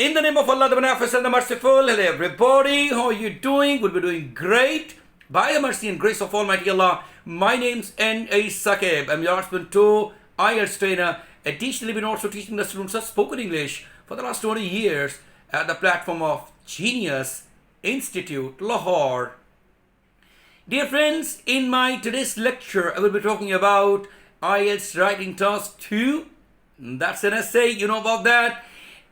In the name of Allah, the Beneficent, the Merciful, hello everybody, how are you doing? We'll be doing great. By the mercy and grace of Almighty Allah, my name's NA Saqib. I'm your Usman 2 IELTS trainer. Additionally, been also teaching the students of spoken English for the last 20 years at the platform of Genius Institute, Lahore. Dear friends, in my today's lecture, I will be talking about IELTS Writing Task 2. That's an essay, you know about that.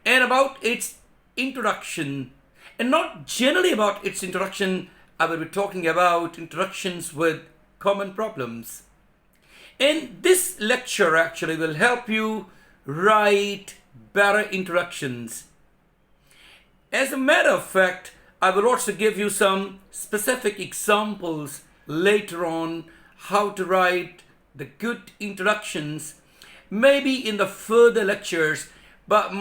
And about its introduction. And not generally about its introduction, I will be talking about introductions with common problems. And this lecture actually will help you write better introductions. As a matter of fact, I will also give you some specific examples later on how to write the good introductions, maybe in the further lectures, but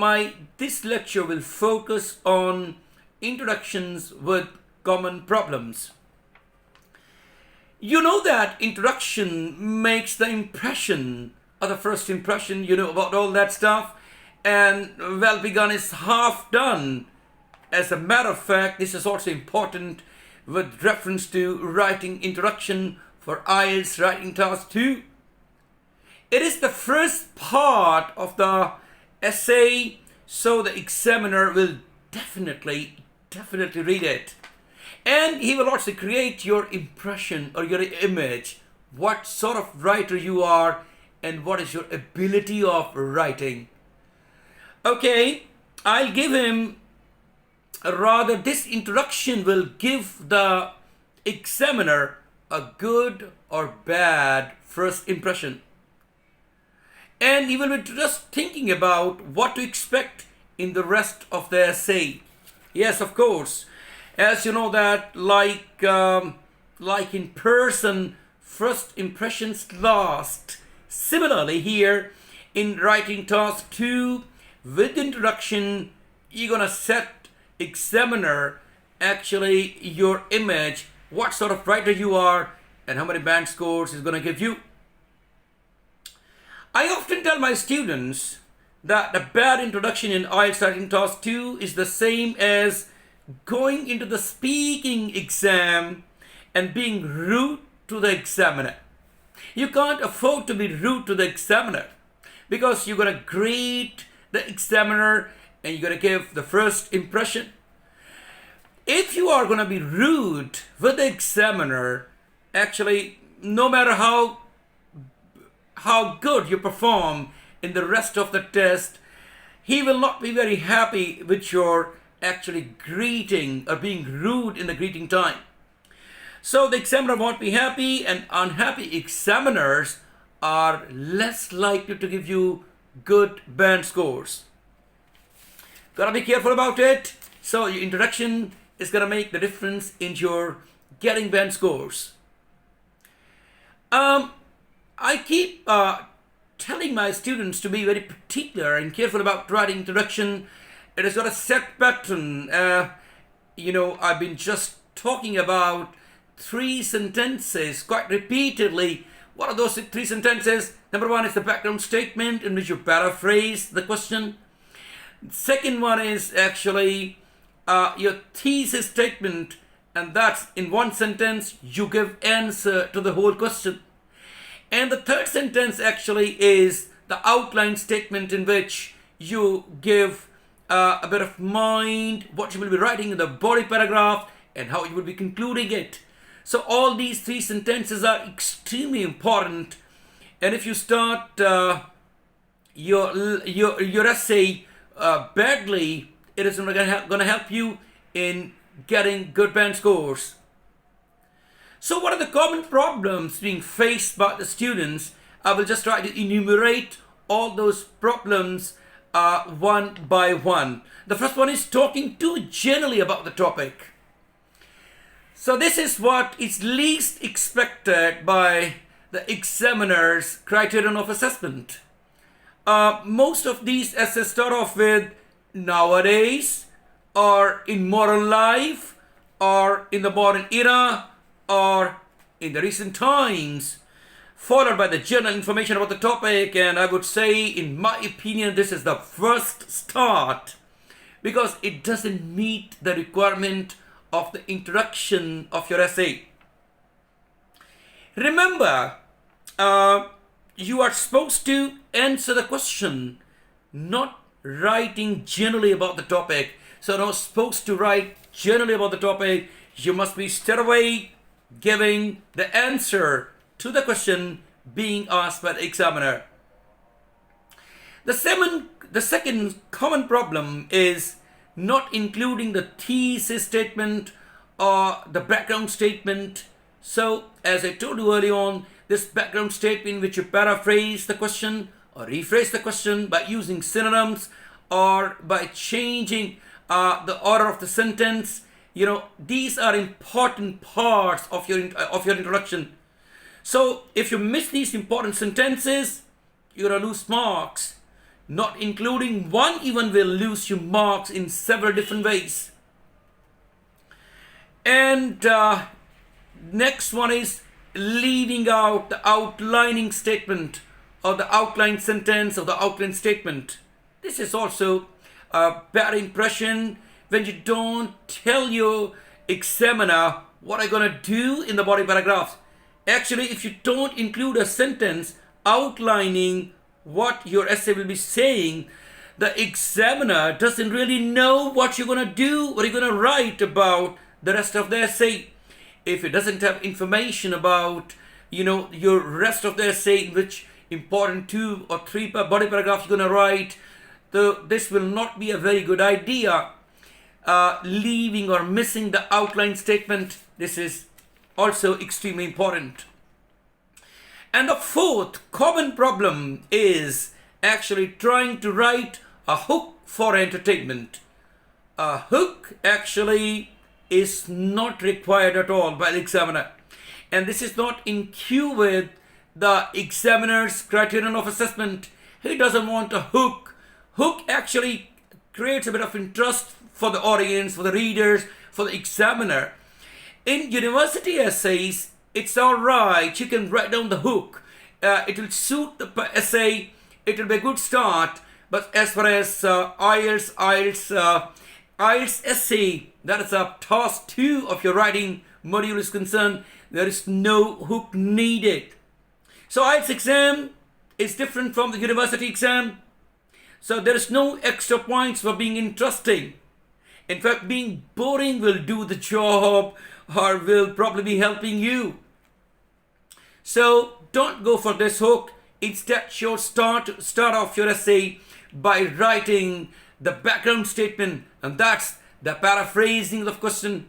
this lecture will focus on introductions with common problems. You know that introduction makes the impression, or the first impression, you know about all that stuff, and well begun is half done. As a matter of fact, this is also important with reference to writing introduction for IELTS Writing Task 2. It is the first part of the essay, so the examiner will definitely read it. And he will also create your impression or your image, what sort of writer you are and what is your ability of writing. Okay, I'll give him, rather this introduction will give the examiner a good or bad first impression. And he will be just thinking about what to expect in the rest of the essay. Yes, of course. As you know that like in person, first impressions last. Similarly here in writing task 2 with introduction, you're gonna set examiner actually your image, what sort of writer you are and how many band scores is gonna give you. I often tell my students that a bad introduction in IELTS Writing Task 2 is the same as going into the speaking exam and being rude to the examiner. You can't afford to be rude to the examiner because you're going to greet the examiner and you're going to give the first impression. If you are going to be rude with the examiner, actually, no matter how good you perform in the rest of the test, he will not be very happy with your actually greeting or being rude in the greeting time. So the examiner won't be happy, and unhappy examiners are less likely to give you good band scores. Gotta be careful about it. So your introduction is gonna make the difference in your getting band scores. I keep telling my students to be very particular and careful about writing introduction. It has got a set pattern. I've been just talking about 3 sentences quite repeatedly. What are those 3 sentences? Number 1 is the background statement in which you paraphrase the question. Second one is actually your thesis statement, and that's in 1 sentence you give answer to the whole question. And the third sentence actually is the outline statement in which you give a bit of mind, what you will be writing in the body paragraph and how you will be concluding it. So all these 3 sentences are extremely important. And if you start your essay badly, it is going to help you in getting good band scores. So what are the common problems being faced by the students? I will just try to enumerate all those problems one by one. The first one is talking too generally about the topic. So this is what is least expected by the examiner's criterion of assessment. Most of these essays start off with nowadays, or in modern life, or in the modern era, or in the recent times, followed by the general information about the topic. And I would say, in my opinion, this is the first start because it doesn't meet the requirement of the introduction of your essay. Remember, you are supposed to answer the question, not writing generally about the topic. So not supposed to write generally about the topic. You must be straight away giving the answer to the question being asked by the examiner. The second common problem is not including the thesis statement or the background statement. So, as I told you early on, this background statement which you paraphrase the question or rephrase the question by using synonyms or by changing the order of the sentence, these are important parts of your introduction. So, if you miss these important sentences, you're gonna lose marks. Not including one even will lose you marks in several different ways. And next one is leaving out the outlining statement or the outline sentence or the outline statement. This is also a bad impression when you don't tell your examiner what I'm gonna do in the body paragraphs. Actually, if you don't include a sentence outlining what your essay will be saying, the examiner doesn't really know what you're going to do, what you're going to write about the rest of the essay. If it doesn't have information about, your rest of the essay, which important 2 or 3 body paragraphs you're going to write, this will not be a very good idea. Leaving or missing the outline statement, this is also extremely important. And the fourth common problem is actually trying to write a hook for entertainment. A hook actually is not required at all by the examiner. And this is not in queue with the examiner's criterion of assessment. He doesn't want a hook. Hook actually creates a bit of interest for the audience, for the readers, for the examiner. In university essays, it's alright, you can write down the hook. It will suit the essay, it will be a good start. But as far as IELTS essay, that is a task 2 of your writing module is concerned, there is no hook needed. So IELTS exam is different from the university exam. So there is no extra points for being interesting. In fact, being boring will do the job or will probably be helping you. So don't go for this hook. Instead, you start off your essay by writing the background statement, and that's the paraphrasing of the question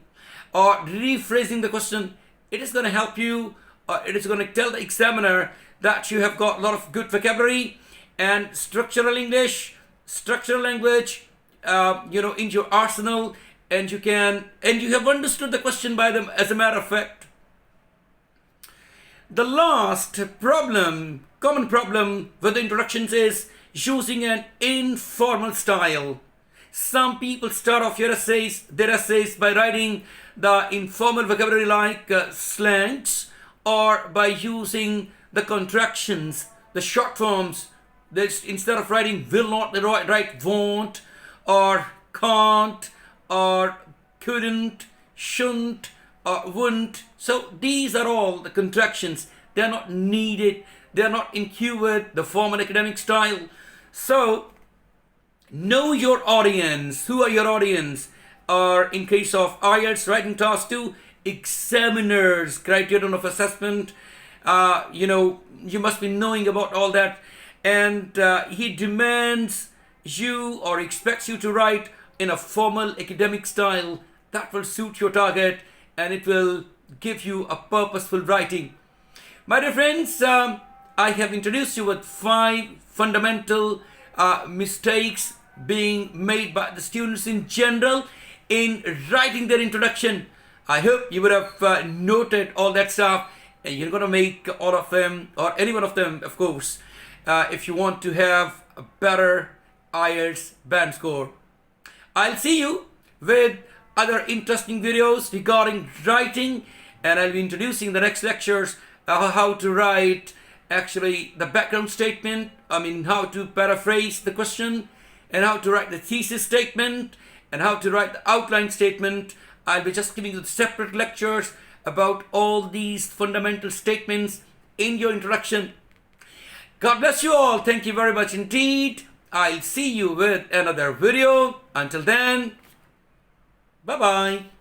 or rephrasing the question. It is going to help you, or it is going to tell the examiner that you have got a lot of good vocabulary and structural English, structural language, in your arsenal, and you have understood the question by them. As a matter of fact, the last common problem with the introductions is using an informal style. Some people start off their essays by writing the informal vocabulary like slangs, or by using the contractions, the short forms. Instead of writing will not, they write won't, or can't, or couldn't, shouldn't, or wouldn't. So these are all the contractions. They are not needed. They are not in queue with the formal academic style. So know your audience. Who are your audience? Or in case of IELTS writing task 2, examiners, criterion of assessment. You must be knowing about all that. And he demands you or expects you to write in a formal academic style that will suit your target, and it will give you a purposeful writing. My dear friends, I have introduced you with 5 fundamental mistakes being made by the students in general in writing their introduction. I hope you would have noted all that stuff, and you're going to make all of them, or any one of them, of course, if you want to have a better IELTS band score. I'll see you with other interesting videos regarding writing, and I'll be introducing the next lectures how to write actually the background statement, how to paraphrase the question, and how to write the thesis statement and how to write the outline statement. I'll be just giving you separate lectures about all these fundamental statements in your introduction. God bless you all. Thank you very much indeed. I'll see you with another video. Until then, bye-bye.